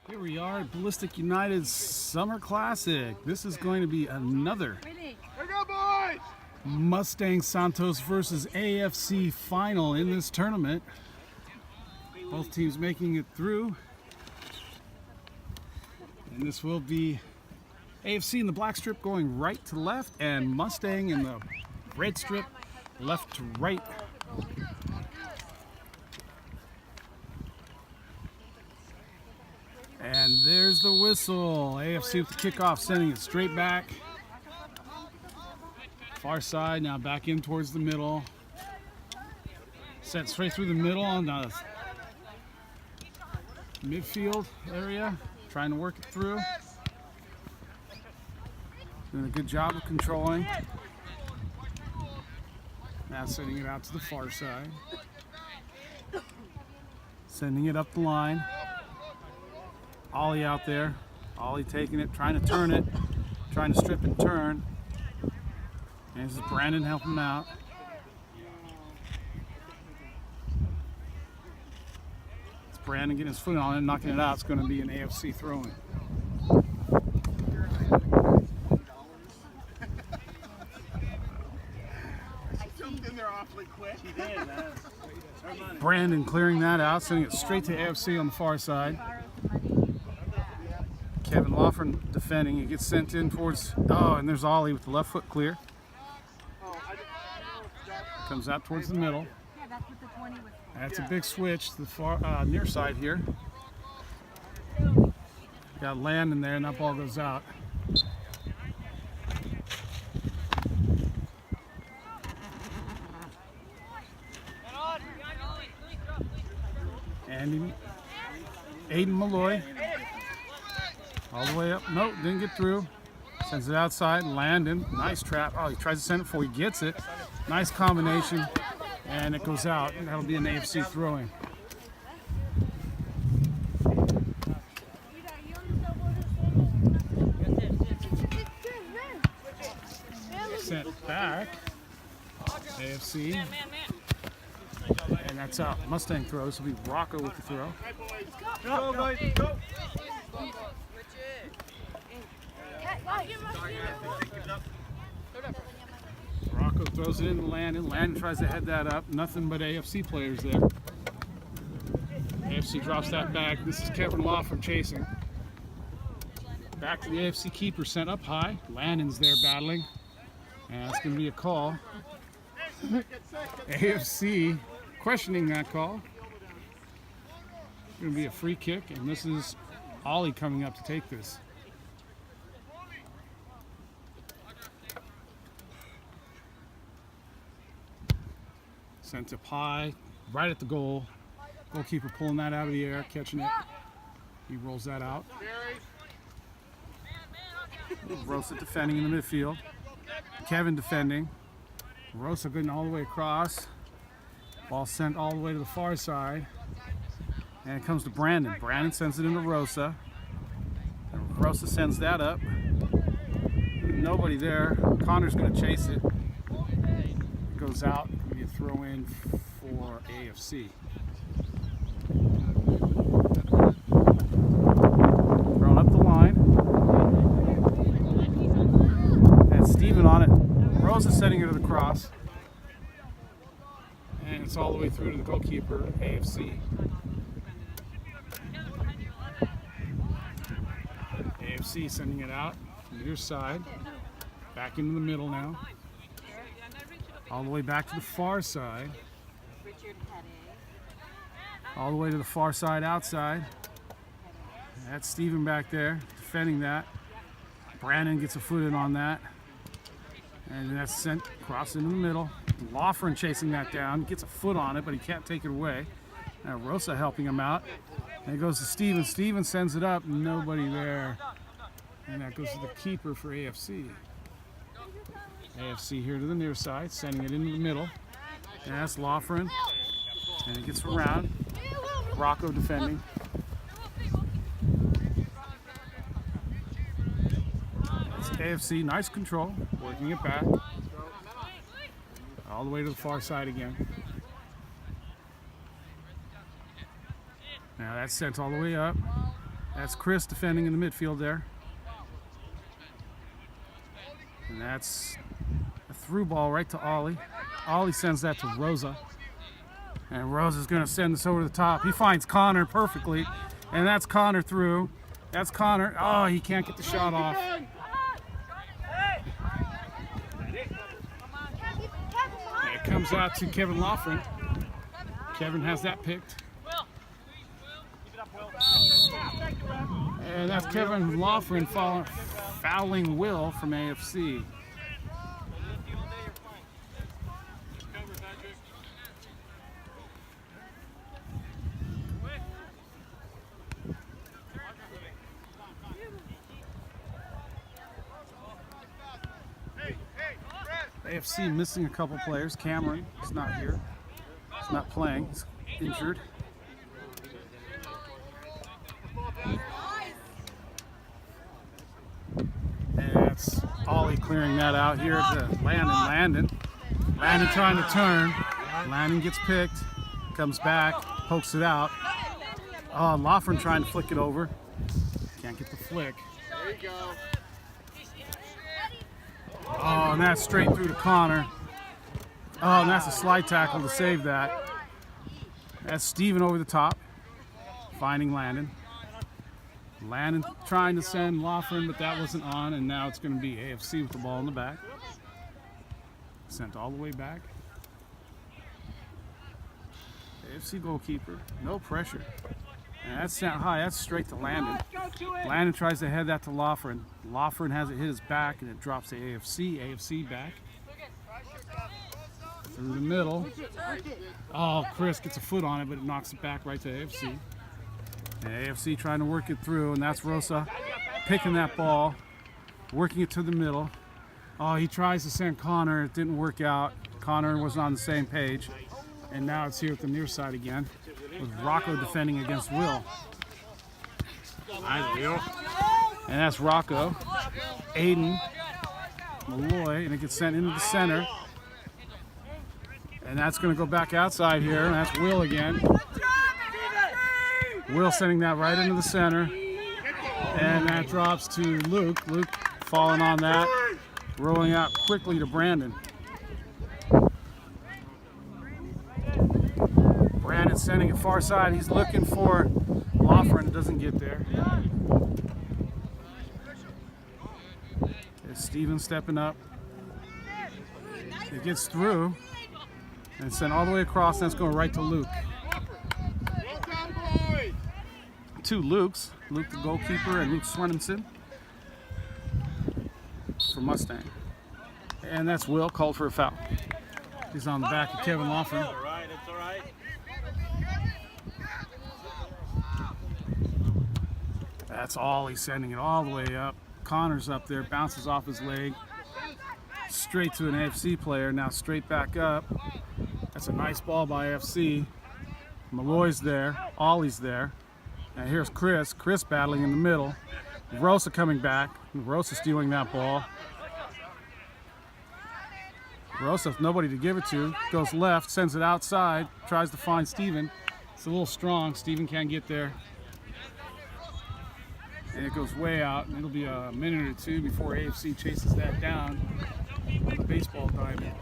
Here we are at Ballistic United's Summer Classic. This is going to be another Mustang Santos versus AFC final in this tournament. Both teams making it through. And this will be AFC in the black strip going right to left, and Mustang in the red strip left to right. And there's the whistle. AFC with the kickoff, sending it straight back. Far side, now back in towards the middle. Sent straight through the middle on the midfield area. Trying to work it through. Doing a good job of controlling. Now sending it out to the far side. Sending it up the line. Ollie out there. Ollie taking it, trying to turn it. Trying to strip and turn. And this is Brandon helping him out. It's Brandon getting his foot on it, knocking it out. It's going to be an AFC throw-in. Brandon clearing that out, sending it straight to AFC on the far side. Kevin Laughlin defending. It gets sent in towards, and there's Ollie with the left foot clear. Comes out towards the middle. That's a big switch to the far near side here. Got land in there, and that ball goes out. And Aiden Malloy all the way up. Nope, didn't get through. Sends it outside. Landon, nice trap. Oh, he tries to send it before he gets it. Nice combination, and it goes out. And that'll be an AFC throw-in. Sent back, AFC. And that's out. Mustang throws. It'll be Rocco with the throw. Go, guys, go. Rocco throws it into Landon. Landon tries to head that up. Nothing but AFC players there. AFC drops that back. This is Kevin Laughlin chasing. Back to the AFC keeper, sent up high. Landon's there battling. And it's going to be a call. AFC questioning that call. It's going to be a free kick, and this is Ollie coming up to take this. Sent up high, right at the goal. Goalkeeper pulling that out of the air, catching it. He rolls that out. Rosa defending in the midfield. Kevin defending. Rosa getting all the way across. Ball sent all the way to the far side. And it comes to Brandon. Brandon sends it into Rosa. And Rosa sends that up. Nobody there. Connor's going to chase it. It goes out. It'll be a throw in for AFC. Thrown up the line. And Steven on it. Rosa sending it to the cross. And it's all the way through to the goalkeeper, AFC. AFC sending it out from your side. Back into the middle now. All the way back to the far side. All the way to the far side outside. That's Steven back there defending that. Brandon gets a foot in on that. And that's sent across into the middle. Laughlin chasing that down. Gets a foot on it, but he can't take it away. Now Rosa helping him out. And it goes to Steven. Steven sends it up. Nobody there. And that goes to the keeper for AFC. AFC here to the near side, sending it into the middle. And that's Laughlin. And it gets around. Rocco defending. That's AFC, nice control, working it back. All the way to the far side again. Now that's sent all the way up. That's Chris defending in the midfield there. And that's a through ball right to Ollie. Ollie sends that to Rosa. And Rosa's going to send this over the top. He finds Connor perfectly. And that's Connor through. That's Connor. Oh, he can't get the shot off. And it comes out to Kevin Loughran. Kevin has that picked. And that's Kevin Loughran fouling Will from AFC. AFC missing a couple players. Cameron is not here. He's not playing. He's injured. And that's Ollie clearing that out here to Landon. Landon trying to turn. Landon gets picked. Comes back. Pokes it out. Oh, Loughran trying to flick it over. Can't get the flick. There you go. Oh, and that's straight through to Connor. Oh, and that's a slide tackle to save that. That's Steven over the top, finding Landon. Landon trying to send Loughran, but that wasn't on, and now it's going to be AFC with the ball in the back. Sent all the way back. AFC goalkeeper, no pressure. And that's not high, that's straight to Landon. Landon tries to head that to Loughran. Loughran has it hit his back and it drops to AFC. AFC back. Through the middle. Oh, Chris gets a foot on it, but it knocks it back right to AFC. And AFC trying to work it through, and that's Rosa picking that ball, working it to the middle. Oh, he tries to send Connor. It didn't work out. Connor wasn't on the same page. And now it's here at the near side again, with Rocco defending against Will. Nice, Will. And that's Rocco. Aiden. Malloy. And it gets sent into the center. And that's going to go back outside here. And that's Will again. Will sending that right into the center. And that drops to Luke. Luke falling on that. Rolling out quickly to Brandon. Brandon sending it far side. He's looking for Loughran. It doesn't get there. It's Steven stepping up. It gets through and sent all the way across. And that's going right to Luke. Two Lukes. Luke the goalkeeper and Luke Swenenson for Mustang. And that's Will called for a foul. He's on the back of Kevin Loughran. That's all. He's sending it all the way up. Connor's up there, bounces off his leg. Straight to an AFC player, now straight back up. That's a nice ball by AFC. Malloy's there, Ollie's there. And here's Chris. Chris battling in the middle. Rosa coming back. Rosa stealing that ball. Rosa, nobody to give it to, goes left, sends it outside, tries to find Steven. It's a little strong. Steven can't get there. And it goes way out, and it'll be a minute or two before AFC chases that down on the baseball diamond.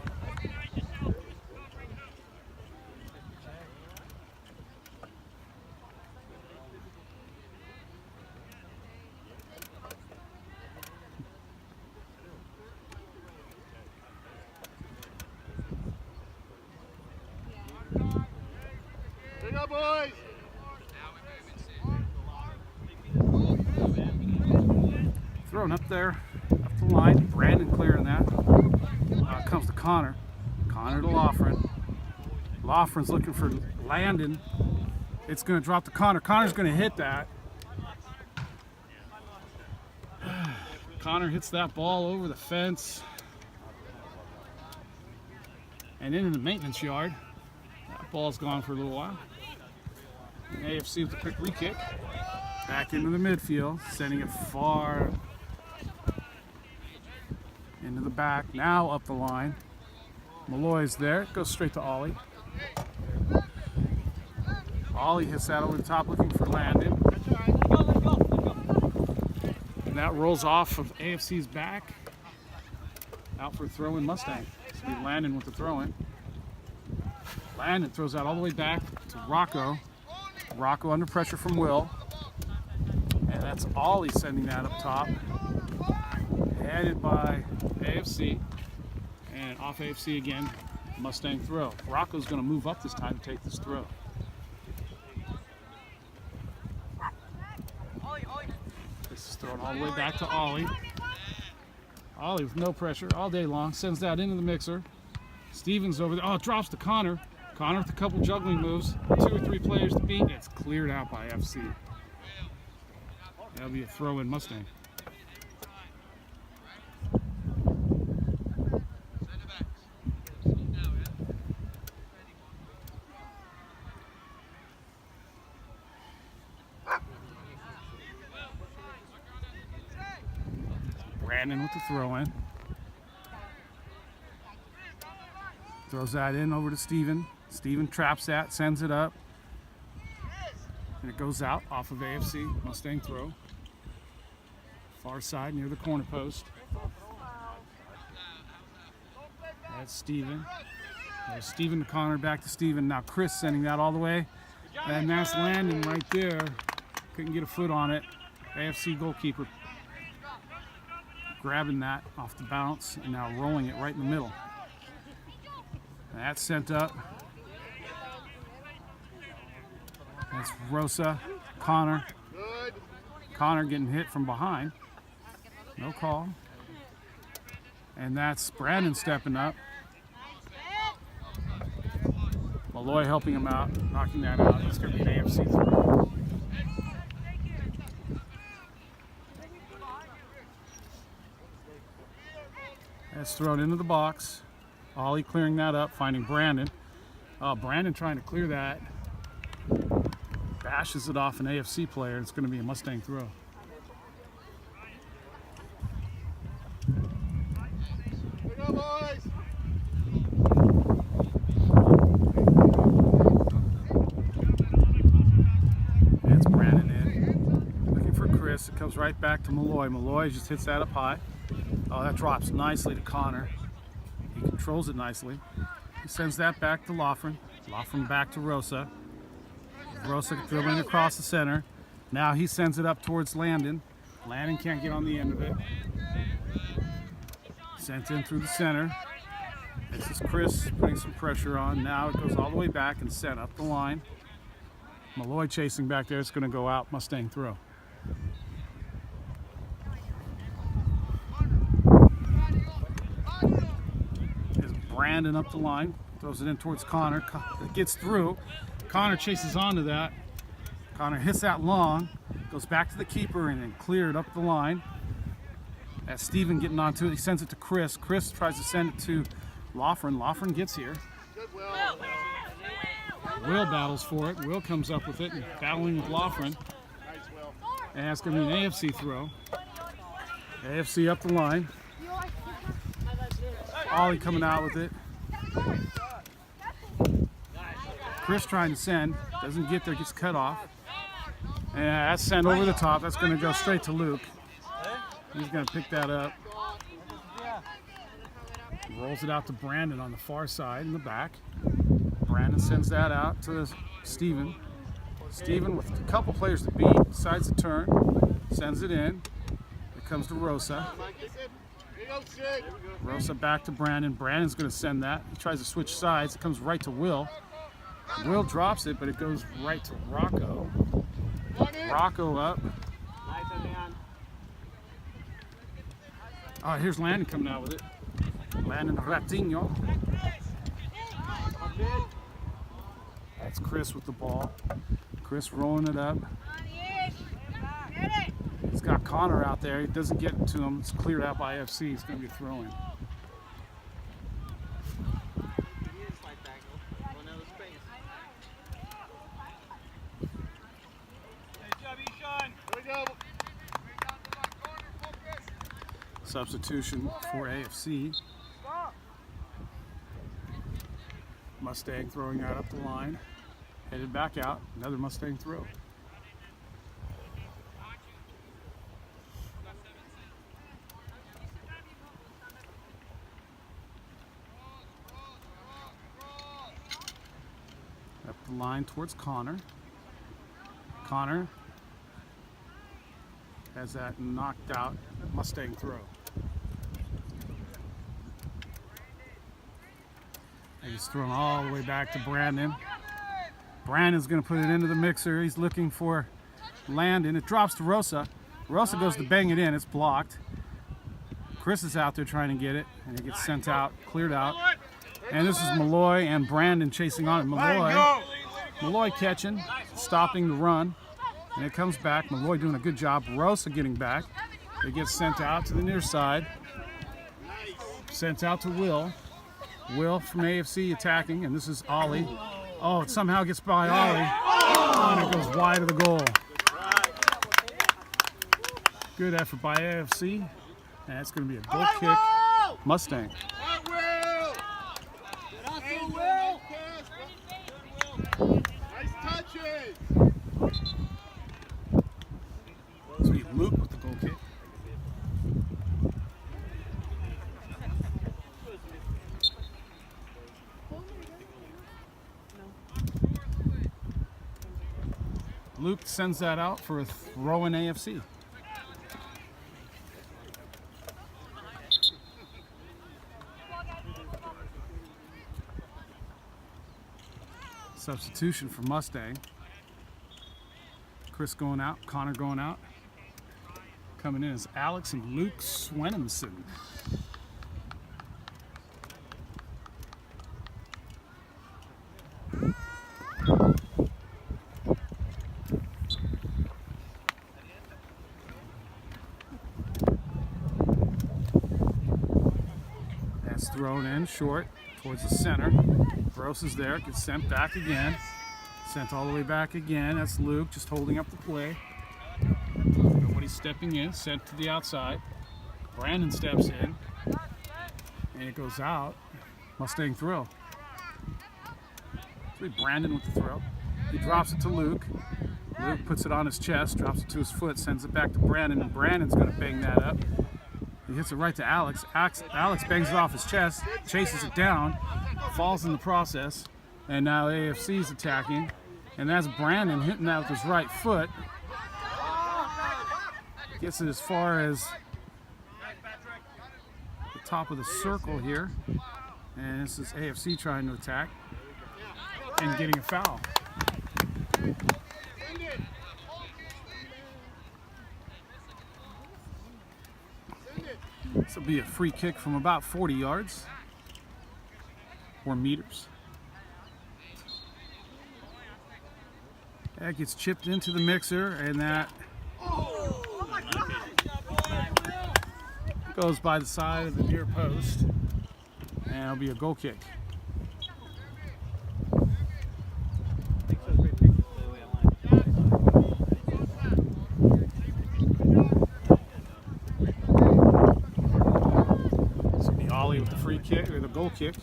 Big up, boys! Thrown up there, up the line. Brandon clearing that. Comes to Connor. Connor to Loughran. Loughran's looking for Landon. It's going to drop to Connor. Connor's going to hit that. Connor hits that ball over the fence and into the maintenance yard. That ball's gone for a little while. And AFC with a quick re-kick. Back into the midfield, sending it far into the back. Now up the line. Malloy's there. It goes straight to Ollie. Ollie hits that over the top looking for Landon. And that rolls off of AFC's back. Out for a throw in Mustang. It's going to be Landon with the throw in. Landon throws out all the way back to Rocco. Rocco under pressure from Will. And that's Ollie sending that up top. Headed by AFC. And off AFC again, Mustang throw. Rocco's going to move up this time to take this throw. This is thrown all the way back to Ollie. Ollie with no pressure all day long. Sends that into the mixer. Stevens over there. Oh, it drops to Connor. Connor with a couple juggling moves. 2 or 3 players to beat. It's cleared out by FC. That'll be a throw in Mustang. Brandon with the throw in. Throws that in over to Steven. Steven traps that, sends it up. And it goes out off of AFC. Mustang throw. Far side near the corner post. That's Steven. There's Steven to Connor, back to Steven. Now Chris sending that all the way. And that's Landon right there. Couldn't get a foot on it. AFC goalkeeper grabbing that off the bounce and now rolling it right in the middle. And that's sent up. That's Rosa, Connor. Connor getting hit from behind. No call. And that's Brandon stepping up. Malloy helping him out, knocking that out. It's going to be an AFC throw. That's thrown into the box. Ollie clearing that up, finding Brandon. Brandon trying to clear that. Bashes it off an AFC player. It's going to be a Mustang throw. Here we go, boys. That's Brandon in. Looking for Chris. It comes right back to Malloy. Malloy just hits that up high. Oh, that drops nicely to Connor. He controls it nicely. He sends that back to Loughran. Loughran back to Rosa. Rosa dribbling across the center. Now he sends it up towards Landon. Landon can't get on the end of it. Sent in through the center. This is Chris putting some pressure on. Now it goes all the way back and sent up the line. Malloy chasing back there. It's going to go out. Mustang throw. Brandon up the line, throws it in towards Connor. It gets through. Connor chases onto that. Connor hits that long, goes back to the keeper and then cleared up the line. That's Steven getting onto it. He sends it to Chris. Chris tries to send it to Loughran. Loughran gets here. Good, Will. Will battles for it. Will comes up with it and battling with Loughran. Nice, Will. And that's going to be an AFC throw. AFC up the line. Ollie coming out with it. Chris trying to send, doesn't get there, gets cut off. And that's sent over the top. That's going to go straight to Luke. He's going to pick that up. Rolls it out to Brandon on the far side in the back. Brandon sends that out to Steven. Steven with a couple players to beat, decides to turn, sends it in. It comes to Rosa. Rosa back to Brandon. Brandon's going to send that. He tries to switch sides. It comes right to Will. Will drops it, but it goes right to Rocco. Rocco up. Oh, here's Landon coming out with it. Landon Ratinho. That's Chris with the ball. Chris rolling it up. He's got Connor out there. He doesn't get to him. It's cleared out by AFC. It's going to be throwing. Substitution for AFC. Mustang throwing that up the line. Headed back out. Another Mustang throw. Up the line towards Connor. Connor has that knocked out Mustang throw. And he's thrown all the way back to Brandon. Brandon's going to put it into the mixer. He's looking for Landon. It drops to Rosa. Rosa goes to bang it in. It's blocked. Chris is out there trying to get it, and it gets sent out, cleared out. And this is Malloy and Brandon chasing on it. Malloy catching, stopping the run, and it comes back. Malloy doing a good job. Rosa getting back. It gets sent out to the near side. Sent out to Will. Will from AFC attacking, and this is Ollie. Oh, it somehow gets by Ollie. Oh, and it goes wide of the goal. Good effort by AFC. And it's going to be a goal kick. Mustang. Nice touches. So we have Luke with the goal kick. Luke sends that out for a throw in AFC. Substitution for Mustang. Chris going out, Connor going out. Coming in is Alex and Luke Swenimson. That's thrown in short towards the center. Gross is there, gets sent back again. Sent all the way back again. That's Luke just holding up the play. Nobody's stepping in, sent to the outside. Brandon steps in, and it goes out. Mustang throw. Brandon with the throw. He drops it to Luke. Luke puts it on his chest, drops it to his foot, sends it back to Brandon, and Brandon's going to bang that up. He hits it right to Alex. Alex bangs it off his chest, chases it down, falls in the process, and now AFC's attacking. And that's Brandon hitting that with his right foot. Gets it as far as the top of the circle here. And this is AFC trying to attack and getting a foul. This will be a free kick from about 40 yards or meters. That gets chipped into the mixer, and that goes by the side of the near post, and it'll be a goal kick. So the Ollie with the free kick, or the goal kick.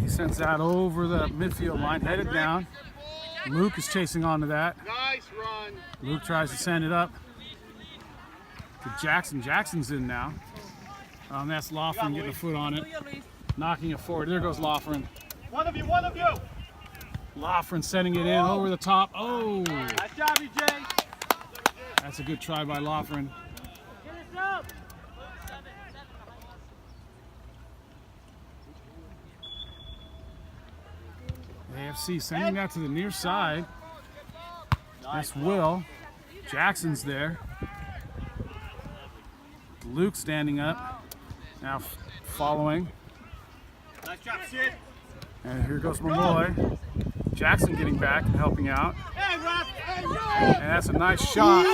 He sends that over the midfield line, headed down. Luke is chasing onto that. Nice run. Luke tries to send it up to Jackson. Jackson's in now. That's Laughlin getting a foot on it, knocking it forward. There goes Laughlin. One of you. Laughlin sending it in over the top. Oh! Nice job, EJ. That's a good try by Laughlin. AFC sending that to the near side. That's Will. Jackson's there. Luke standing up. Now following. Nice job, Sid. And here goes Malloy. Jackson getting back and helping out. Hey, Rob. Hey, and that's a nice shot.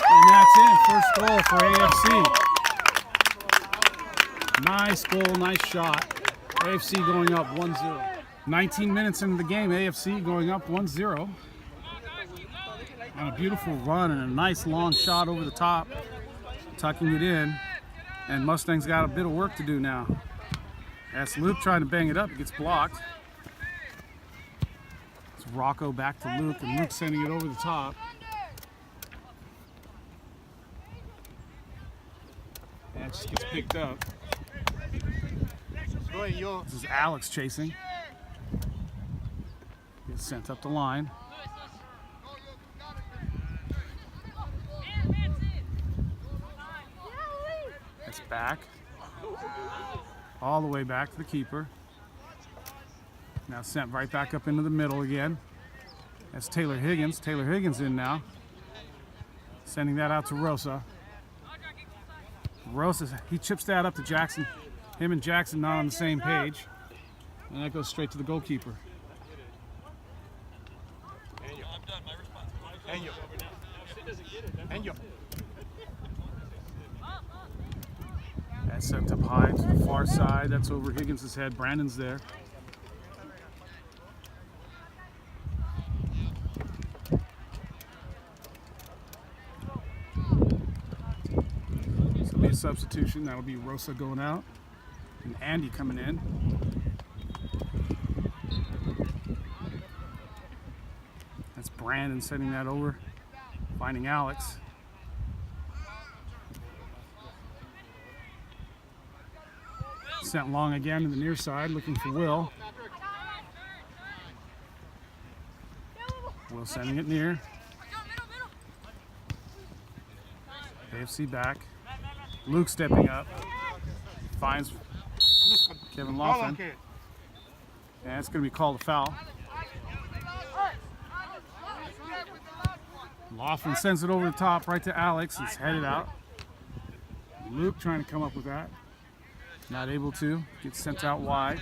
And that's it. First goal for AFC. Nice goal, nice shot. AFC going up 1-0. 19 minutes into the game, AFC going up 1-0. On a beautiful run and a nice long shot over the top, tucking it in. And Mustang's got a bit of work to do now. That's Luke trying to bang it up, it gets blocked. It's Rocco back to Luke, and Luke sending it over the top. And it just gets picked up. Go ahead, yo. This is Alex chasing. Gets sent up the line. It's back. All the way back to the keeper. Now sent right back up into the middle again. That's Taylor Higgins. Taylor Higgins in now. Sending that out to Rosa. Rosa, he chips that up to Jackson. Him and Jackson not on the same page. And that goes straight to the goalkeeper. That's sent up high to the far side. That's over Higgins' head. Brandon's there. So it'll be a substitution. That'll be Rosa going out and Andy coming in. That's Brandon sending that over, finding Alex. Sent long again to the near side, looking for Will. Will sending it near. AFC back. Luke stepping up. Finds Kevin Laughlin. And it's going to be called a foul. Laughlin sends it over the top right to Alex. He's headed out. Luke trying to come up with that. Not able to. Gets sent out wide.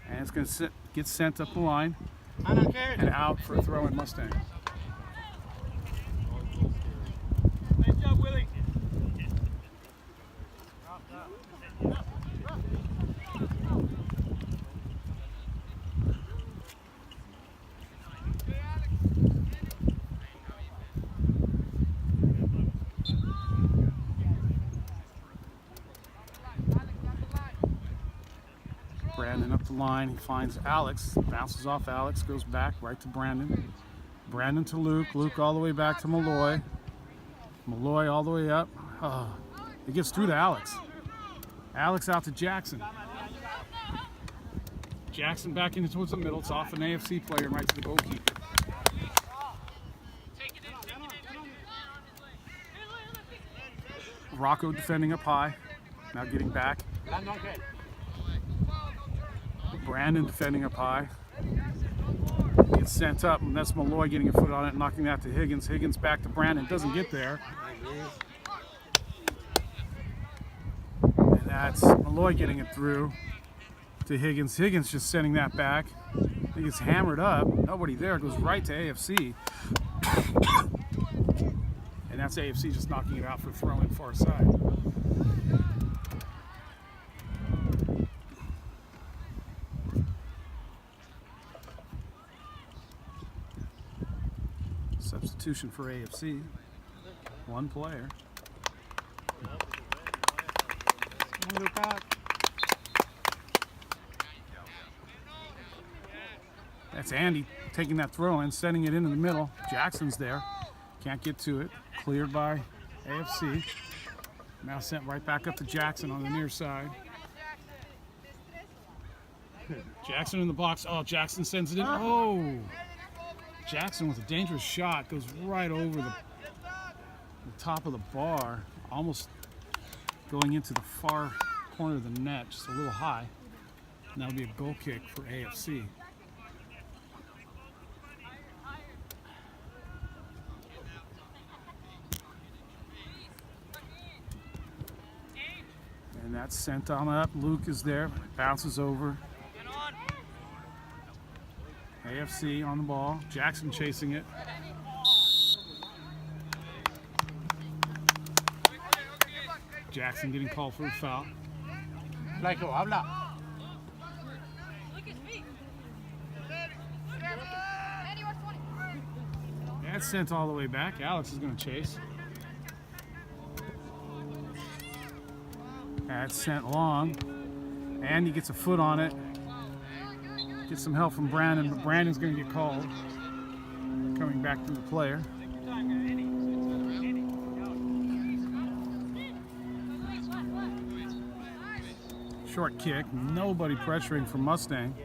And it's going to get sent up the line and out for a throw in Mustang. Nice job, Willie. Brandon up the line. He finds Alex. Bounces off Alex. Goes back right to Brandon. Brandon to Luke. Luke all the way back to Malloy. Malloy all the way up. Oh, it gets through to Alex. Alex out to Jackson. Jackson back into towards the middle. It's off an AFC player right to the goalkeeper. Rocco defending up high. Now getting back. Brandon defending up high. Gets sent up, and that's Malloy getting a foot on it, knocking that to Higgins. Higgins back to Brandon. Doesn't get there. And that's Malloy getting it through to Higgins. Higgins just sending that back. He gets hammered up. Nobody there. Goes right to AFC. And that's AFC just knocking it out for throw in far side. Substitution for AFC. One player. That's Andy taking that throw in, sending it into the middle. Jackson's there. Can't get to it. Cleared by AFC. Now sent right back up to Jackson on the near side. Jackson in the box. Oh, Jackson sends it in. Oh! Jackson with a dangerous shot goes right over the top of the bar, almost going into the far corner of the net, just a little high. And that'll be a goal kick for AFC. And that's sent on up. Luke is there, bounces over. AFC on the ball. Jackson chasing it. Jackson getting called for a foul. That's sent all the way back. Alex is going to chase. That's sent long. Andy gets a foot on it. Get some help from Brandon, but Brandon's going to get called. Coming back to the player. Short kick. Nobody pressuring for Mustang.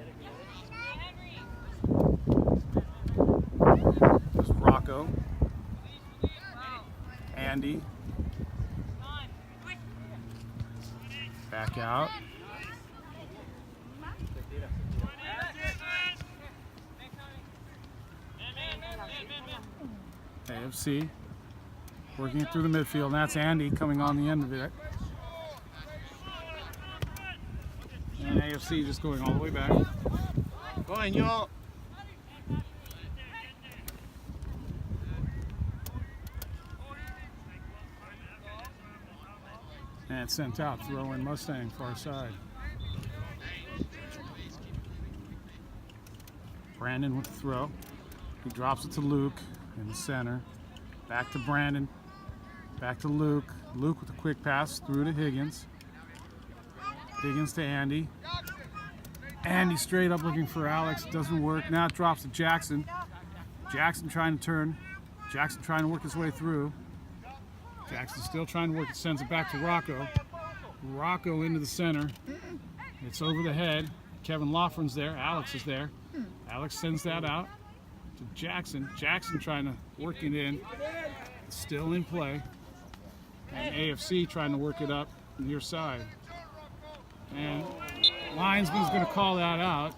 There's Rocco. Andy. Back out. AFC working it through the midfield, and that's Andy coming on the end of it. And AFC just going all the way back. Coño. And sent out, throw in Mustang far side. Brandon with the throw. He drops it to Luke in the center. Back to Brandon. Back to Luke. Luke with a quick pass through to Higgins. Higgins to Andy. Andy straight up looking for Alex. Doesn't work. Now it drops to Jackson. Jackson trying to turn. Jackson trying to work his way through. Jackson still trying to work it. Sends it back to Rocco. Rocco into the center. It's over the head. Kevin Loughran's there. Alex is there. Alex sends that out to Jackson. Jackson trying to work it in. It's still in play. And AFC trying to work it up near side. And linesman's going to call that out.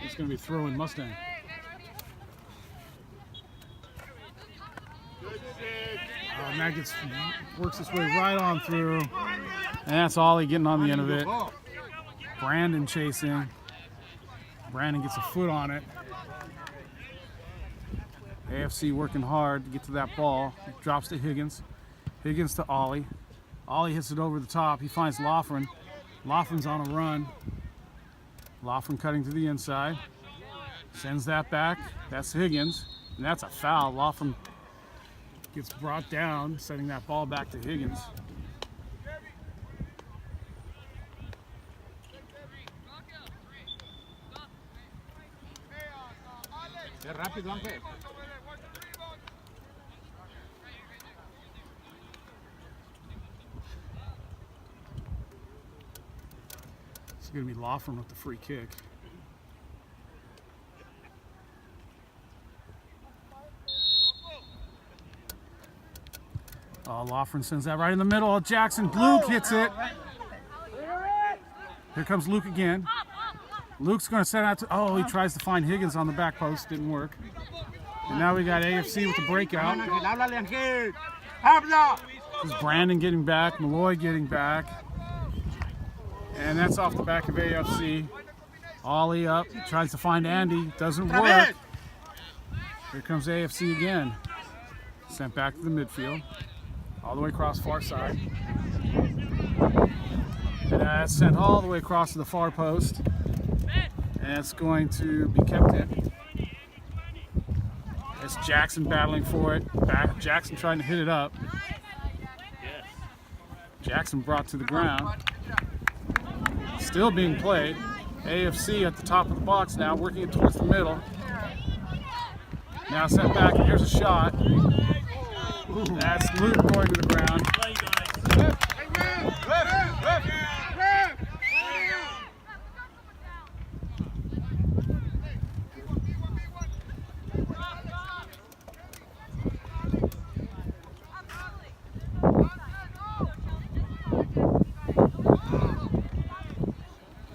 It's going to be throwing Mustang. And that works its way right on through. And that's Ollie getting on the end of it. Brandon chasing. Brandon gets a foot on it. AFC working hard to get to that ball. It drops to Higgins. Higgins to Ollie. Ollie hits it over the top. He finds Loughran. Loughran's on a run. Loughran cutting to the inside. Sends that back. That's Higgins. And that's a foul. Loughran gets brought down, sending that ball back to Higgins. It's going to be Loughran with the free kick. Loughran sends that right in the middle. Jackson, Luke hits it. Here comes Luke again. Luke's going to send out to, he tries to find Higgins on the back post. Didn't work. And now we got AFC with the breakout. This is Brandon getting back, Malloy getting back. And that's off the back of AFC. Ollie up, tries to find Andy, doesn't work. Here comes AFC again. Sent back to the midfield. All the way across far side. And that's sent all the way across to the far post. And it's going to be kept in. It's Jackson battling for it. Jackson trying to hit it up. Jackson brought to the ground. Still being played. AFC at the top of the box now, working it towards the middle. Now sent back, and here's a shot. That's Luke going to the ground.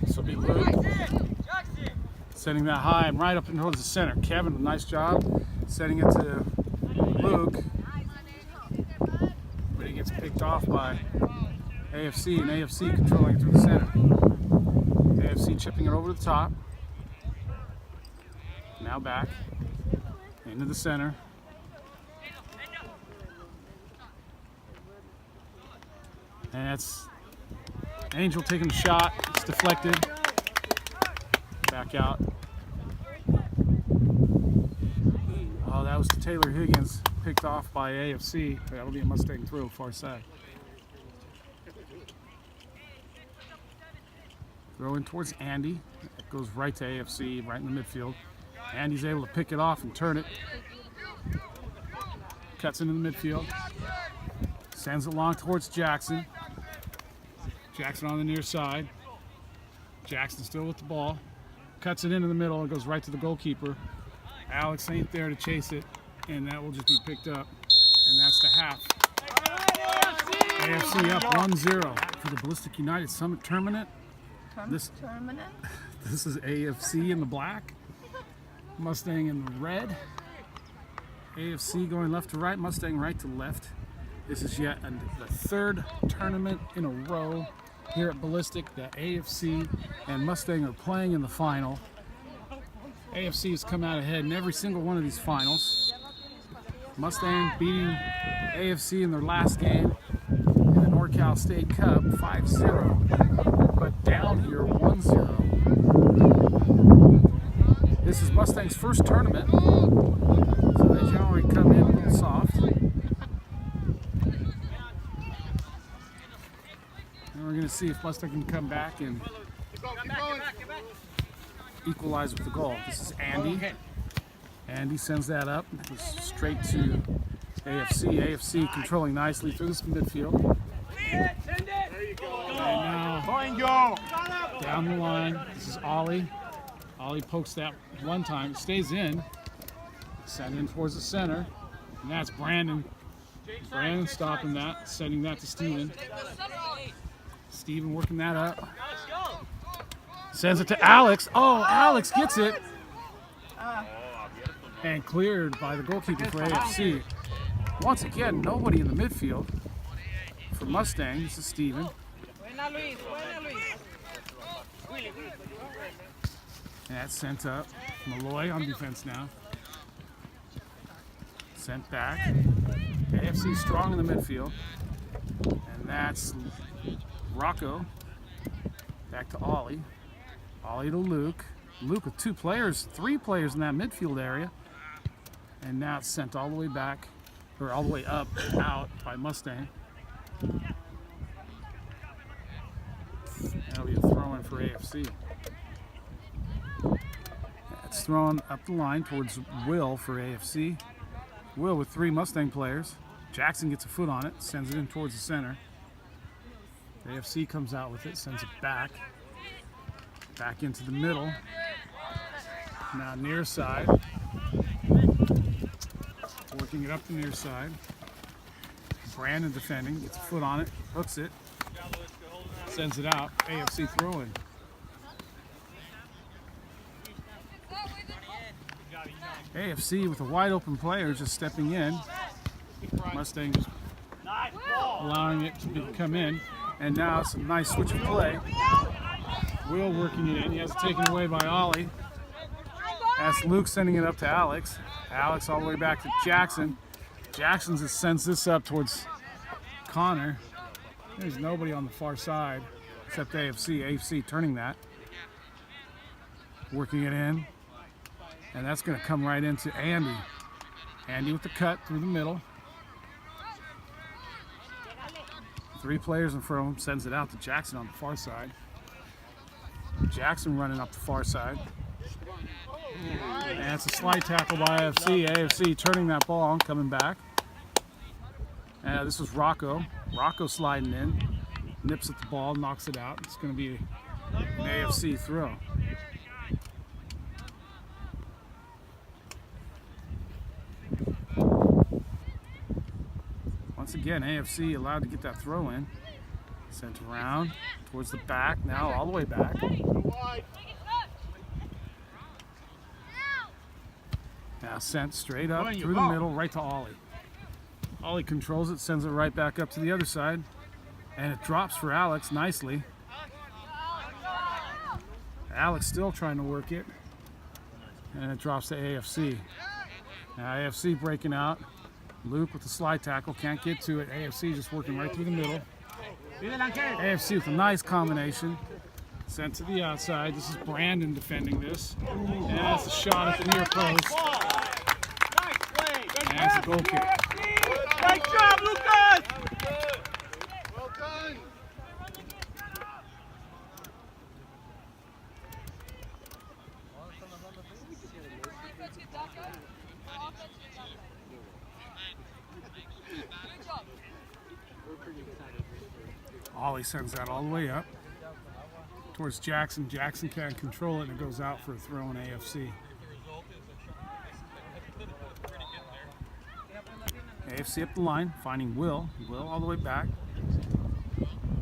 This will be Luke. Sending that high and right up and towards the center. Kevin, nice job setting it to Luke. But he gets picked off by AFC, and AFC controlling it through the center. AFC chipping it over the top. Now back into the center. And it's Angel taking the shot. It's deflected. Back out. Oh, that was to Taylor Higgins, picked off by AFC. That'll be a Mustang throw, far side. Throw in towards Andy. It goes right to AFC, right in the midfield. Andy's able to pick it off and turn it. cuts into the midfield. Sends it long towards Jackson. Jackson on the near side. Jackson still with the ball. Cuts it into the middle and goes right to the goalkeeper. Alex ain't there to chase it, and that will just be picked up. And that's the half. AFC up 1-0 for the Ballistic United Summit Tournament. This is AFC in the black, Mustang in the red. AFC going left to right, Mustang right to left. This is yet the third tournament in a row here at Ballistic that AFC and Mustang are playing in the final. AFC has come out ahead in every single one of these finals. Mustang beating AFC in their last game in the NorCal State Cup 5-0, but down here 1-0. This is Mustang's first tournament, so they generally come in a little soft. And we're going to see if Mustang can come back and equalize with the goal. This is Andy. Andy sends that up. It goes straight to AFC. AFC controlling nicely through this midfield. And now down the line, this is Ollie. Ollie pokes that one time, stays in. Send in towards the center. And that's Brandon. Brandon stopping that, sending that to Steven. Steven working that up. Sends it to Alex. Oh, Alex gets it. And cleared by the goalkeeper for AFC. Once again, nobody in the midfield for Mustang. This is Steven. And that's sent up. Malloy on defense now. Sent back. AFC strong in the midfield. And that's Rocco. Back to Ollie. Ollie to Luke. Luke with three players in that midfield area. And now it's sent all the way back, or all the way up, out by Mustang. That'll be a throw-in for AFC. It's thrown up the line towards Will for AFC. Will with three Mustang players. Jackson gets a foot on it, sends it in towards the center. AFC comes out with it, sends it back. Back into the middle. Now near side. Working it up the near side. Brandon defending, gets a foot on it, hooks it, sends it out. AFC throw-in. AFC with a wide open player just stepping in. Mustang just allowing it to come in. And now it's a nice switch of play. Will working it in. He has it taken away by Ollie. That's Luke sending it up to Alex. Alex all the way back to Jackson. Jackson just sends this up towards Connor. There's nobody on the far side except AFC. AFC turning that. Working it in. And that's going to come right into Andy. Andy with the cut through the middle. Three players in front of him. Sends it out to Jackson on the far side. Jackson running up the far side. And it's a slide tackle by AFC. AFC turning that ball and coming back. This was Rocco. Rocco sliding in. Nips at the ball, knocks it out. It's going to be an AFC throw. Once again, AFC allowed to get that throw in. Sent around towards the back, now all the way back. Now sent straight up through the middle, right to Ollie. Ollie controls it, sends it right back up to the other side. And it drops for Alex nicely. Alex still trying to work it. And it drops to AFC. Now AFC breaking out. Luke with the slide tackle, can't get to it. AFC just working right through the middle. AFC with a nice combination. Sent to the outside. This is Brandon defending this. And that's a shot at the near post. And that's a goal kick. Nice job, Lucas! Well done! Ollie sends that all the way up towards Jackson. Jackson can't control it, and it goes out for a throw in AFC. AFC up the line, finding Will. Will all the way back.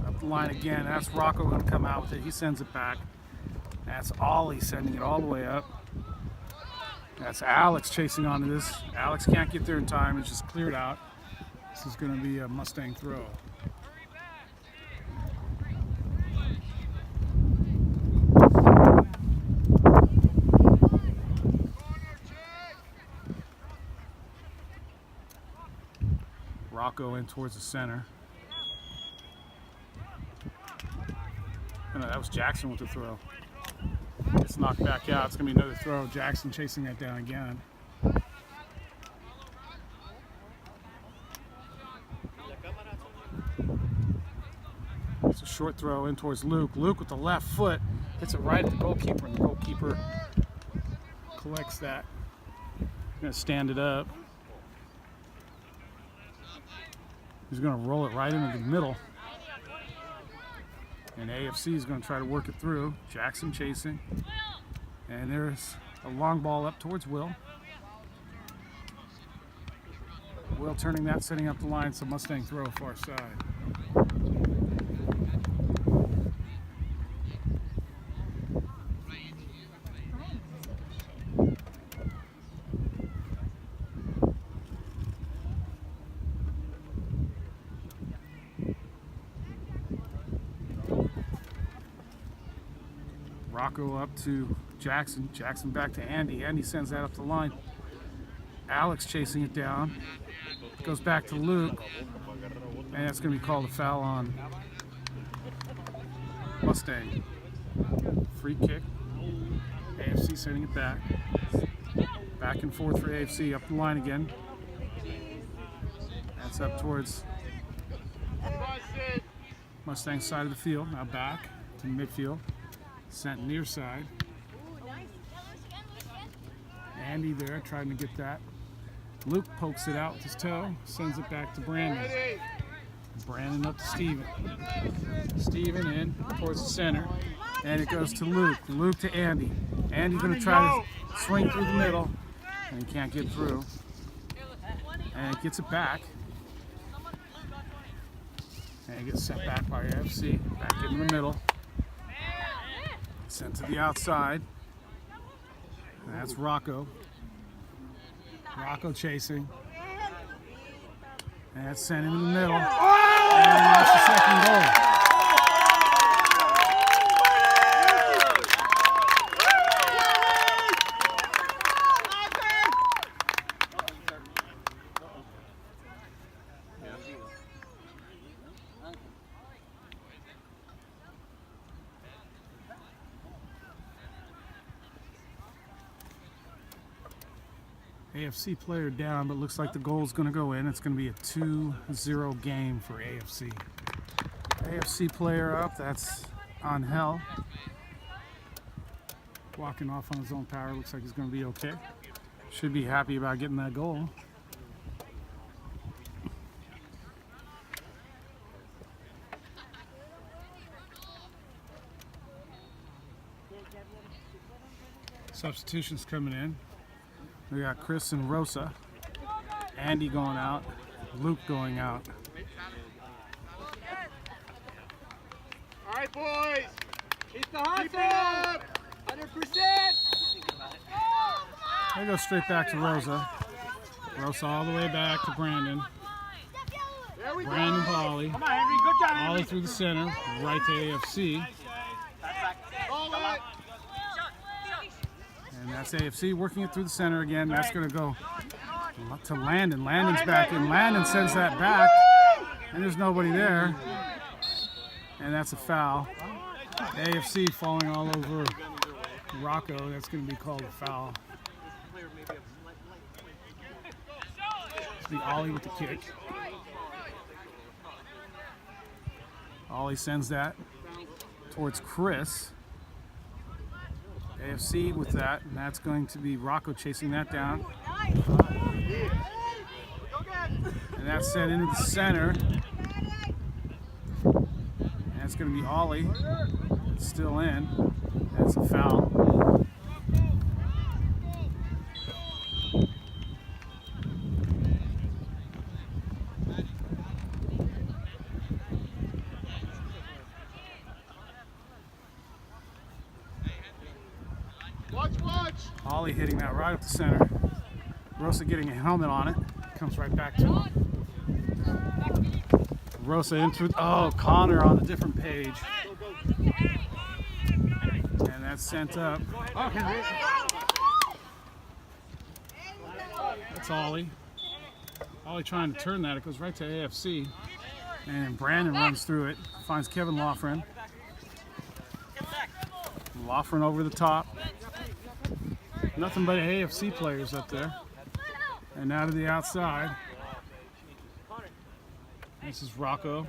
Up the line again. That's Rocco going to come out with it. He sends it back. That's Ollie sending it all the way up. That's Alex chasing onto this. Alex can't get there in time. It's just cleared out. This is going to be a Mustang throw. Rocco in towards the center. Oh, no, that was Jackson with the throw. It's knocked back out. It's going to be another throw. Jackson chasing that down again. It's a short throw in towards Luke. Luke with the left foot hits it right at the goalkeeper, and the goalkeeper collects that. Going to stand it up. He's going to roll it right into the middle. And AFC is going to try to work it through. Jackson chasing. And there's a long ball up towards Will. Will turning that, setting up the line, so Mustang throw far side. Rocco up to Jackson. Jackson back to Andy. Andy sends that up the line. Alex chasing it down. Goes back to Luke. And it's going to be called a foul on Mustang. Free kick. AFC sending it back. Back and forth for AFC. Up the line again. That's up towards Mustang side of the field. Now back to midfield. Sent near side. Andy there trying to get that. Luke pokes it out with his toe, sends it back to Brandon. Brandon up to Steven. Steven in towards the center. And it goes to Luke. Luke to Andy. Andy going to try to swing through the middle. And he can't get through. And it gets it back. And it gets sent back by AFC. Back in the middle. Sent to the outside. And that's Rocco. Rocco chasing. And that's sent into the middle. And that's the second goal. AFC player down, but looks like the goal's going to go in. It's going to be a 2-0 game for AFC. AFC player up, that's Angel. Walking off on his own power, looks like he's going to be okay. Should be happy about getting that goal. Substitutions coming in. We got Chris and Rosa. Andy going out. Luke going out. All right, boys. Keep the hustle up. 100%. They go straight back to Rosa. Rosa all the way back to Brandon. There we Brandon go. to Ollie. Come on, Henry. Good job, Henry. Ollie through the center. Right to AFC. Hold it. And that's AFC working it through the center again. That's going to go to Landon. Landon's back in. Landon sends that back. And there's nobody there. And that's a foul. AFC falling all over Rocco. That's going to be called a foul. It's the Ollie with the kick. Ollie sends that towards Chris. AFC with that, and that's going to be Rocco chasing that down. And that's sent into the center. going to be Ollie. It's still in. That's a foul. Watch. Ollie hitting that right up the center. Rosa getting a helmet on it. Comes right back to him. Rosa in through. Oh, Connor on a different page. And that's sent up. That's Ollie. Ollie trying to turn that. It goes right to AFC. And Brandon runs through it. Finds Kevin Loughran. Loughran over the top. Nothing but AFC players up there. And now to the outside. This is Rocco.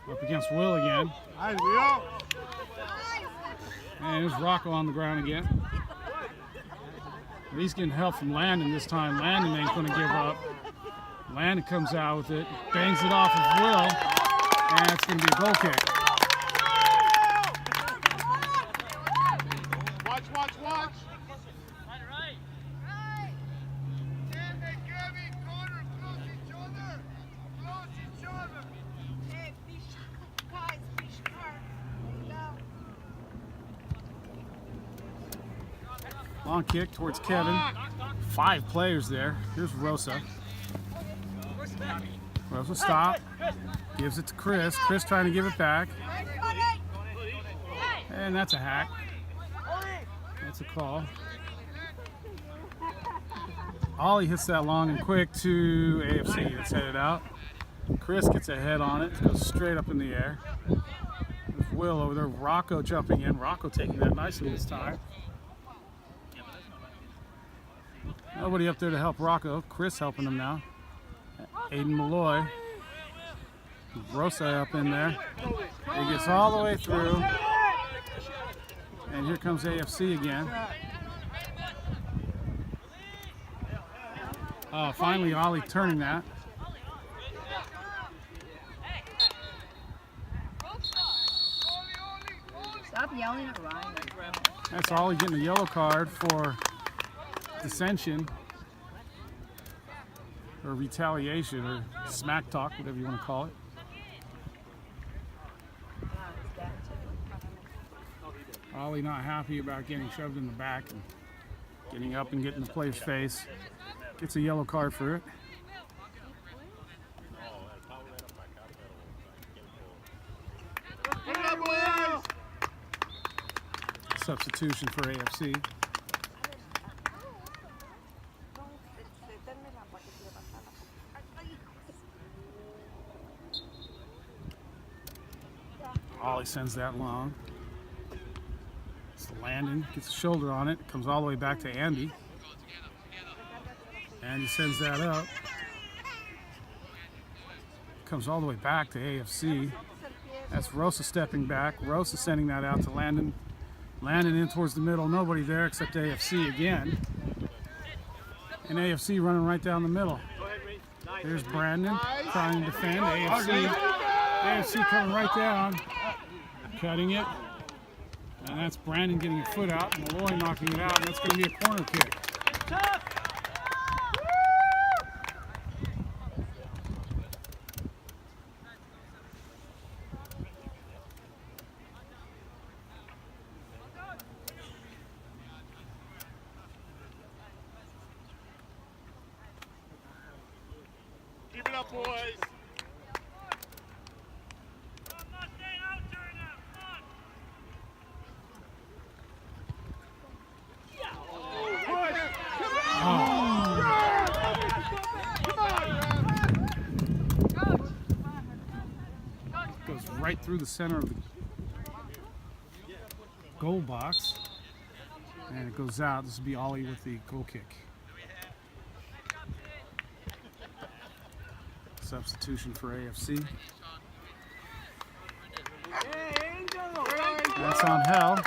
Up against Will again. And here's Rocco on the ground again. He's getting help from Landon this time. Landon ain't going to give up. Landon comes out with it. Bangs it off of Will. And it's going to be a goal kick. Watch. Long kick towards Kevin. 5 players there. Here's Rosa. Rosa stop. Gives it to Chris. Chris trying to give it back. And that's a hack. That's a call. Ollie hits that long and quick to AFC. It's headed out. Chris gets a head on it. It goes straight up in the air. There's Will over there. Rocco jumping in. Rocco taking that nicely this time. Nobody up there to help Rocco. Chris helping him now. Aiden Malloy. Rosa up in there. He gets all the way through. And here comes AFC again. Finally, Ollie turning that. Stop yelling at Ryan. That's Ollie getting a yellow card for dissension or retaliation or smack talk, whatever you want to call it. Ollie not happy about getting shoved in the back and getting up and getting the player's face. Gets a yellow card for it. Substitution for AFC. Ollie sends that long. It's Landon, gets a shoulder on it, comes all the way back to Andy. Andy sends that up. Comes all the way back to AFC. That's Rosa stepping back. Rosa sending that out to Landon. Landon in towards the middle. Nobody there except AFC again. And AFC running right down the middle. There's Brandon trying to defend. AFC coming right down. Cutting it. And that's Brandon getting a foot out. Malloy knocking it out. And that's going to be a corner kick. Keep it up, boys. Goes right through the center of the goal box. And it goes out. This will be Ollie with the goal kick. Substitution for AFC. That's on Hell.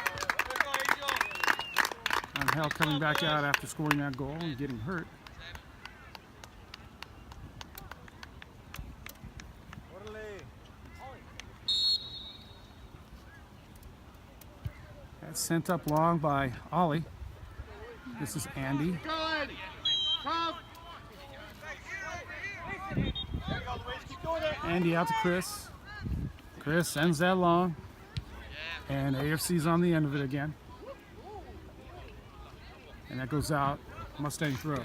Hell coming back out after scoring that goal and getting hurt. sent up long by Ollie. This is Andy. Good. Come. Andy out to Chris. Chris sends that long. And AFC's on the end of it again. And that goes out. Mustang throw.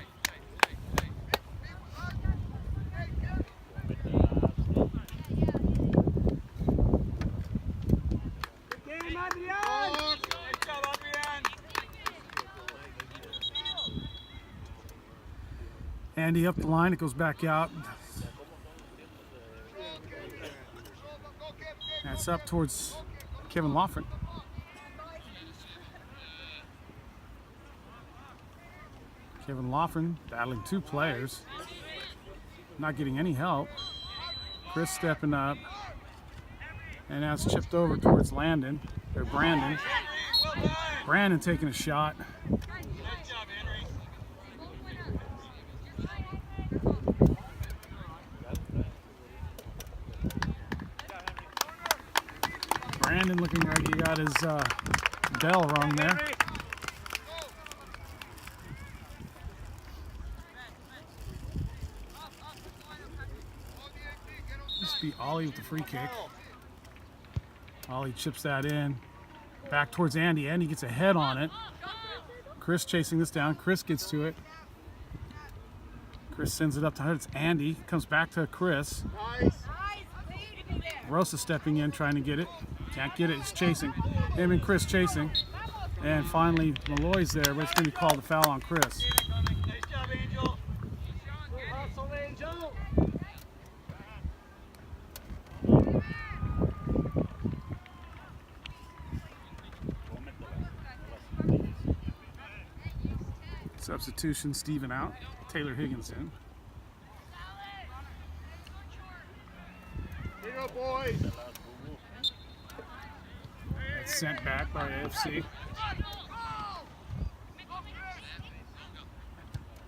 Andy up the line, it goes back out. That's up towards Kevin Lofren. Kevin Lofren battling two players. Not getting any help. Chris stepping up. And that's chipped over towards Brandon. Brandon taking a shot. Brandon looking like he got his bell rung there. This be Ollie with the free kick. Ollie chips that in. Back towards Andy. Andy gets a head on it. Chris chasing this down. Chris gets to it. Chris sends it up to her. It's Andy. Comes back to Chris. Nice. Rosa stepping in, trying to get it. Can't get it. He's chasing. Him and Chris chasing. And finally, Malloy's there, but it's going to be called a foul on Chris. Nice job, Angel. Hustle, Angel. Substitution, Steven out. Taylor Higgins in. Here you go, boys. That's sent back by AFC.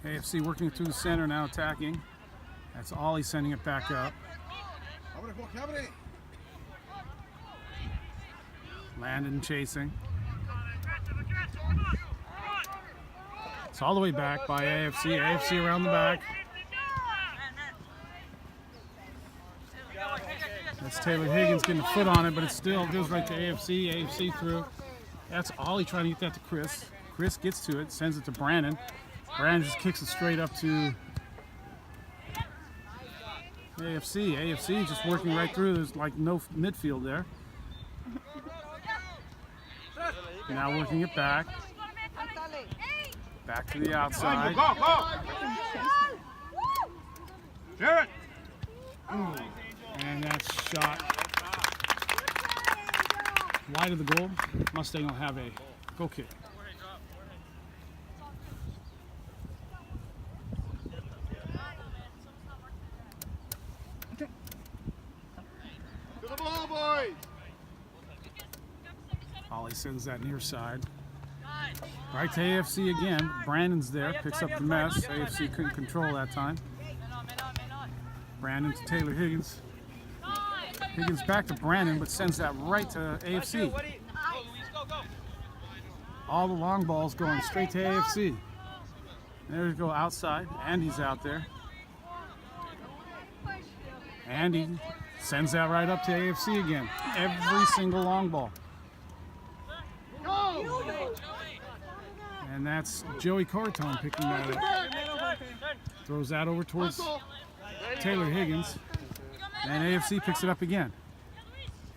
AFC working through the center, now attacking. That's Ollie sending it back up. Landon chasing. It's all the way back by AFC. AFC around the back. That's Taylor Higgins getting a foot on it, but it still goes right to AFC. AFC through. That's Ollie trying to get that to Chris. Chris gets to it, sends it to Brandon. Brandon just kicks it straight up to AFC. AFC just working right through. There's like no midfield there. Now working it back. Back to the outside. Go, go. Jared. And that's shot wide of the goal. Mustang will have a goal kick. To the ball, boys. Ollie sends that near side. Right to AFC again. Brandon's there, picks up the mess. AFC couldn't control that time. Brandon to Taylor Higgins. Higgins back to Brandon, but sends that right to AFC. All the long balls going straight to AFC. There we go outside. Andy's out there. Andy sends that right up to AFC again. Every single long ball. And that's Joey Cortone picking that up. Throws that over towards Taylor Higgins. And AFC picks it up again.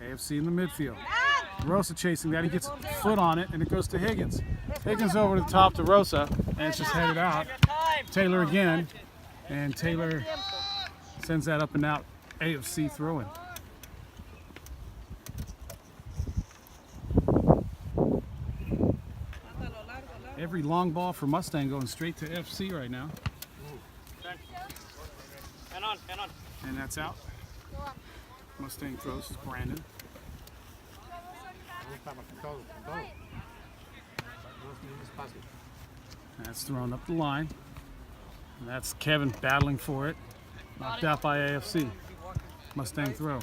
AFC in the midfield. Rosa chasing that. He gets a foot on it, and it goes to Higgins. Higgins over to the top to Rosa, and it's just headed out. Taylor again. And Taylor sends that up and out. AFC throwing. Every long ball for Mustang going straight to FC right now. And that's out. Mustang throws to Brandon. That's thrown up the line. And that's Kevin battling for it. Knocked out by AFC. Mustang throw.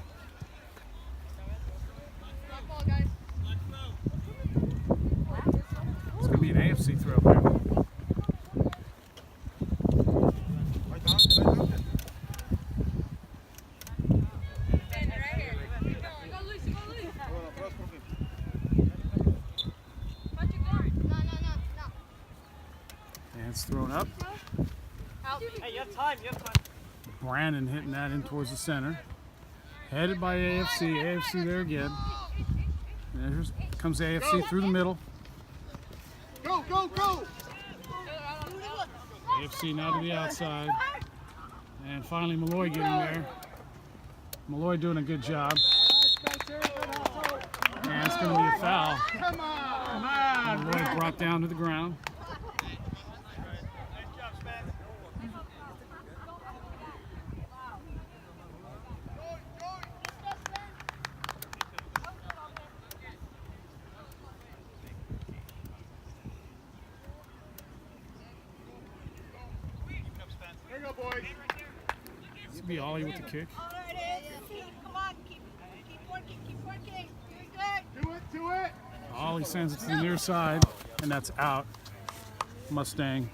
AFC throw there. And it's thrown up. Hey, you have time, you have time. Brandon hitting that in towards the center. Headed by AFC. AFC there again. And here comes AFC through the middle. Go, go, go! AFC now to the outside. And finally Malloy getting there. Malloy doing a good job. And it's going to be a foul. Come on! Malloy brought down to the ground. There you go, boys. This will be Ollie with the kick. Come on, keep working, keep working. Doing good. Do it, do it! Ollie sends it to the near side, and that's out. Mustang,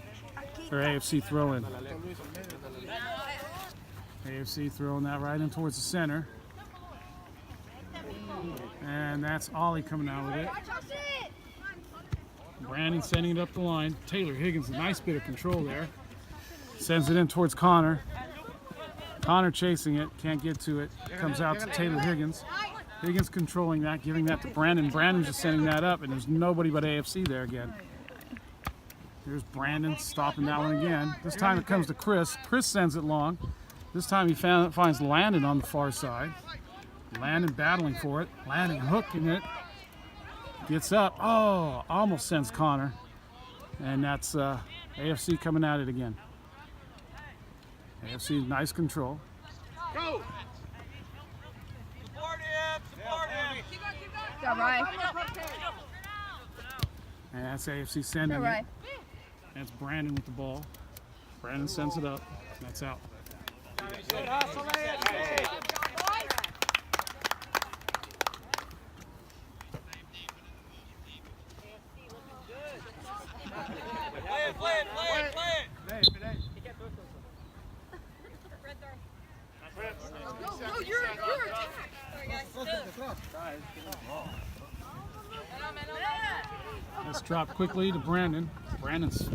or AFC throw-in. AFC throwing that right in towards the center. And that's Ollie coming out with it. Brandon sending it up the line. Taylor Higgins, a nice bit of control there. Sends it in towards Connor. Connor chasing it, can't get to it. Comes out to Taylor Higgins. Higgins controlling that, giving that to Brandon. Brandon just sending that up, and there's nobody but AFC there again. Here's Brandon stopping that one again. This time it comes to Chris. Chris sends it long. This time he finds Landon on the far side. Landon battling for it. Landon hooking it. Gets up. Oh, almost sends Connor. And that's AFC coming at it again. AFC, nice control. Go! Support him, support him. Go, Ryan. And that's AFC sending Go, it. Ryan. That's Brandon with the ball. Brandon sends it up. That's out. Good hustle, AFC. Play it. No, you're attacked. Let's drop quickly to Brandon. Brandon's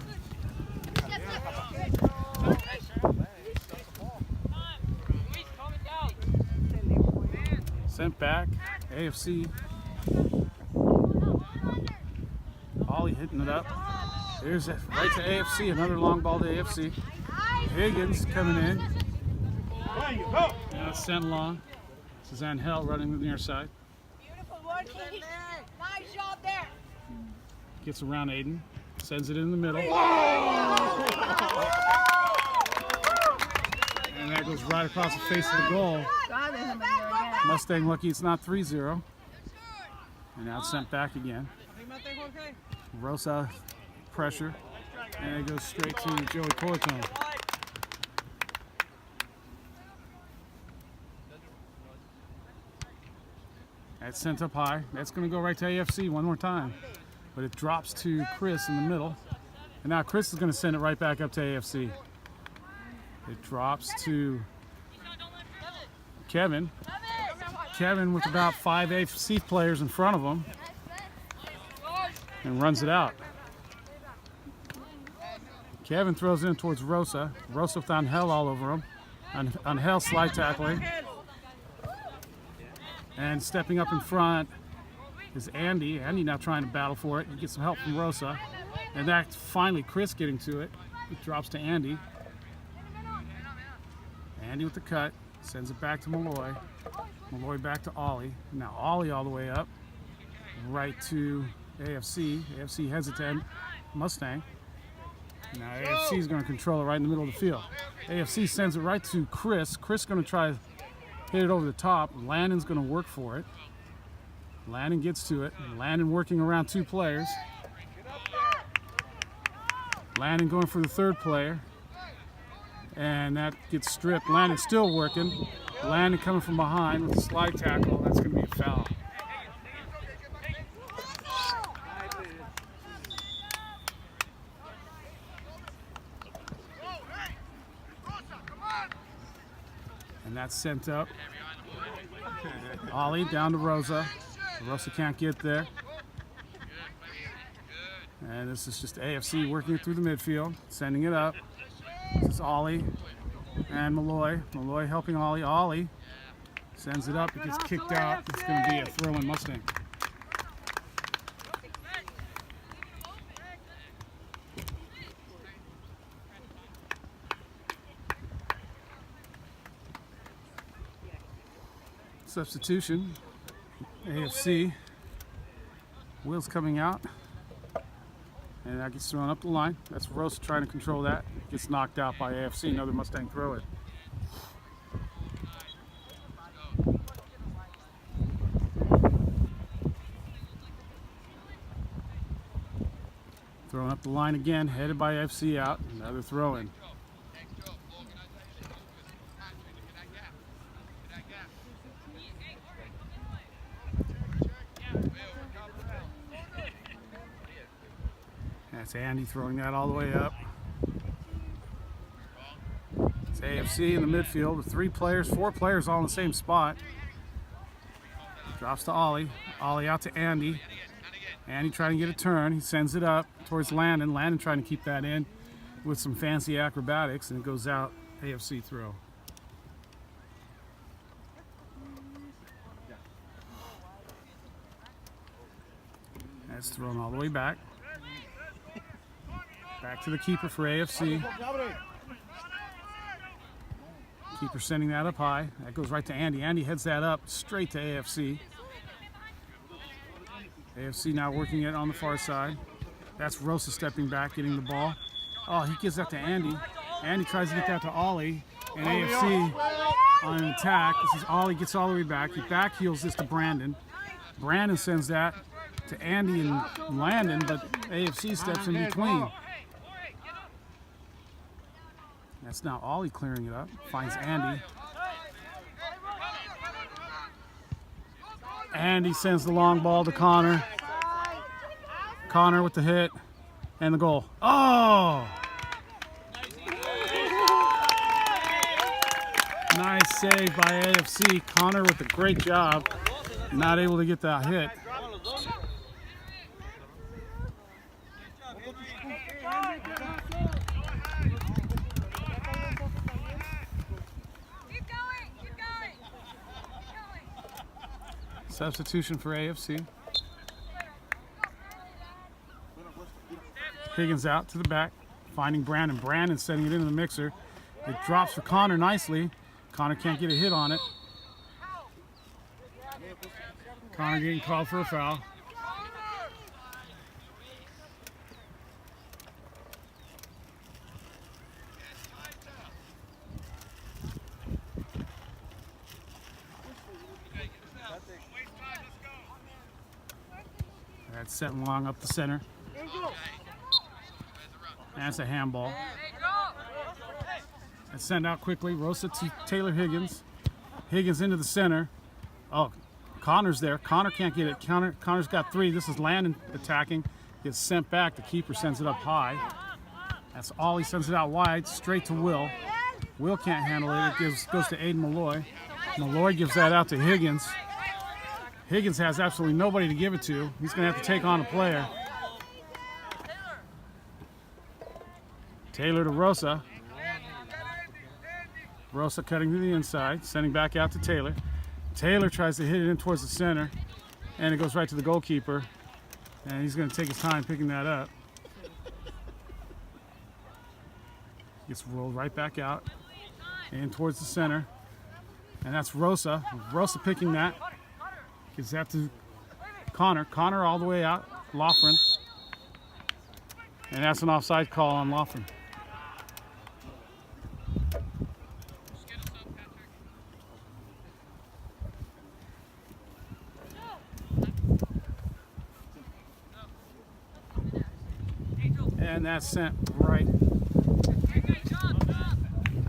sent back. AFC. Ollie hitting it up. Here's it right to AFC. Another long ball to AFC. Higgins coming in. There you go! Now it's sent long. Suzanne Hell running to the near side. Beautiful working. Nice job there. Gets around Aiden. Sends it in the middle. And that goes right across the face of the goal. God, there's somebody there again. Mustang lucky it's not 3-0. And now it's sent back again. Rosa pressure. And it goes straight to Joey Cortone. That's sent up high. That's going to go right to AFC one more time. But it drops to Chris in the middle. And now Chris is going to send it right back up to AFC. It drops to Kevin. Kevin with about 5 AFC players in front of him. And runs it out. Kevin throws it in towards Rosa. Rosa with Angel all over him. Angel slide tackling. And stepping up in front is Andy. Andy now trying to battle for it. He gets some help from Rosa. And that's finally Chris getting to it. It drops to Andy. Andy with the cut. Sends it back to Malloy. Malloy back to Ollie. Now Ollie all the way up. Right to AFC. AFC heads it to Mustang. Now AFC is going to control it right in the middle of the field. AFC sends it right to Chris. Chris is going to try to hit it over the top. Landon's going to work for it. Landon gets to it. Landon working around 2 players. Landon going for the 3rd player. And that gets stripped. Landon still working. Landon coming from behind with a slide tackle. That's going to be a foul. that's sent up. Ollie down to Rosa. Rosa can't get there. And this is just AFC working it through the midfield, sending it up. This is Ollie and Malloy. Malloy helping Ollie. Ollie sends it up. It gets kicked out. It's going to be a throw in Mustang. Substitution. AFC. Will's coming out. And that gets thrown up the line. That's Rosa trying to control that. Gets knocked out by AFC. Another Mustang throw it. Throwing up the line again, headed by AFC out. Another throw in. That's Andy throwing that all the way up. It's AFC in the midfield with 4 players all in the same spot. Drops to Ollie. Ollie out to Andy. Andy trying to get a turn. He sends it up towards Landon. Landon trying to keep that in with some fancy acrobatics, and it goes out. AFC throw. That's thrown all the way back. Back to the keeper for AFC. Keeper sending that up high. That goes right to Andy. Andy heads that up straight to AFC. AFC now working it on the far side. That's Rosa stepping back, getting the ball. Oh, he gives that to Andy. Andy tries to get that to Ollie. And AFC on an attack. This is Ollie, gets all the way back. He back heels this to Brandon. Brandon sends that to Andy and Landon, but AFC steps in between. That's now Ollie clearing it up. Finds Andy. Andy sends the long ball to Connor. Connor with the hit and the goal. Oh! Nice save by AFC. Connor with a great job. Not able to get that hit. Substitution for AFC. Higgins out to the back, finding Brandon. Brandon setting it into the mixer. It drops for Connor nicely. Connor can't get a hit on it. Connor getting called for a foul. That's set long up the center. That's a handball. That's sent out quickly. Rosa to Taylor Higgins. Higgins into the center. Oh, Connor's there. Connor can't get it. Connor's got 3. This is Landon attacking. Gets sent back. The keeper sends it up high. That's Ollie sends it out wide, straight to Will. Will can't handle it. It goes to Aiden Malloy. Malloy gives that out to Higgins. Higgins has absolutely nobody to give it to. He's going to have to take on a player. Taylor to Rosa. Rosa cutting to the inside, sending back out to Taylor. Taylor tries to hit it in towards the center, and it goes right to the goalkeeper. And he's going to take his time picking that up. Gets rolled right back out, in towards the center. And that's Rosa. Rosa picking that. Gives that to Connor. Connor all the way out. Loughran. And that's an offside call on Loughran. And that's sent right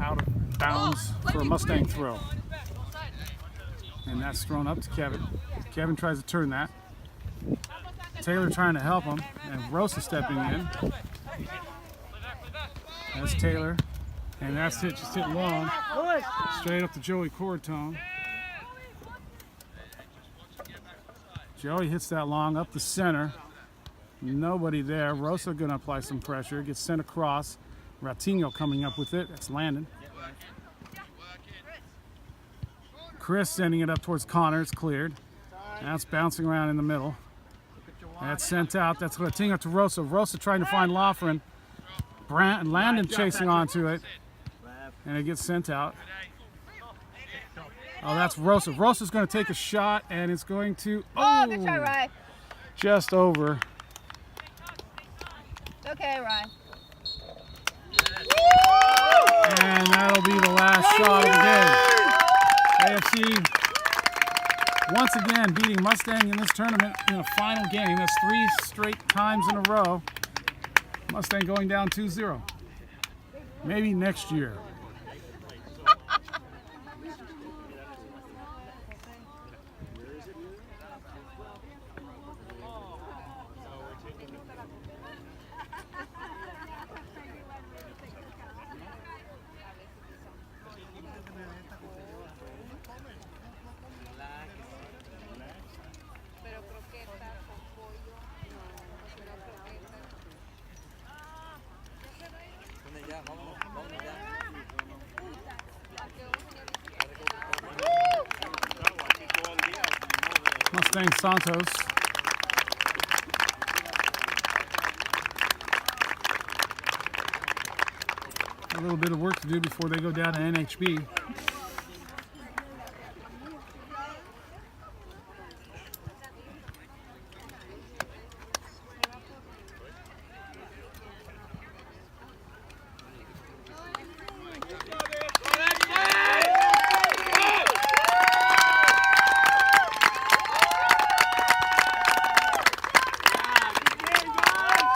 out of bounds for a Mustang throw. And that's thrown up to Kevin. Kevin tries to turn that. Taylor trying to help him, and Rosa stepping in. That's Taylor. And that's it, just hit long. Straight up to Joey Cortone. Joey hits that long up the center. Nobody there. Rosa gonna apply some pressure. Gets sent across. Ratinho coming up with it. That's Landon. Chris sending it up towards Connor. It's cleared. That's bouncing around in the middle. That's sent out. That's Ratinho to Rosa. Rosa trying to find Loughran. Landon chasing onto it. And it gets sent out. Oh, that's Rosa. Rosa's going to take a shot, and it's going to... Oh, good try, Ryan. Just over. It's okay, Ryan. And that'll be the last shot of the game. AFC once again beating Mustang in this tournament in a final game. That's 3 straight times in a row. Mustang going down 2-0. Maybe next year. Mustang Santos. A little bit of work to do before they go down to NHB.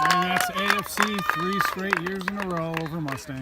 And that's AFC 3 straight years in a row over Mustang.